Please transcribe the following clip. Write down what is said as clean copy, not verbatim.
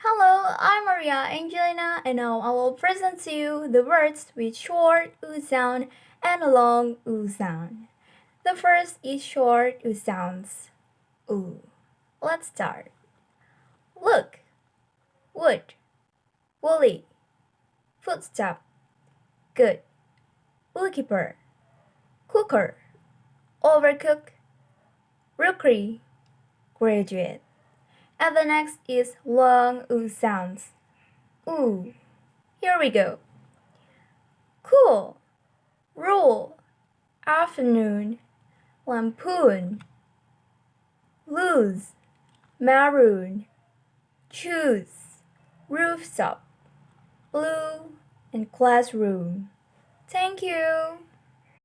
Hello, I'm Maria Angelina, and now I will present to you the words with short U sound and a long U sound. The first is short U sounds. U. Let's start. Look, wood, woolly, footstep, good, bookkeeper, cooker, overcook, rookery, graduate. And the next is long U sounds. Ooh. Here we go. Cool, rule, afternoon, lampoon, lose, maroon, choose, rooftop, blue, and classroom. Thank you.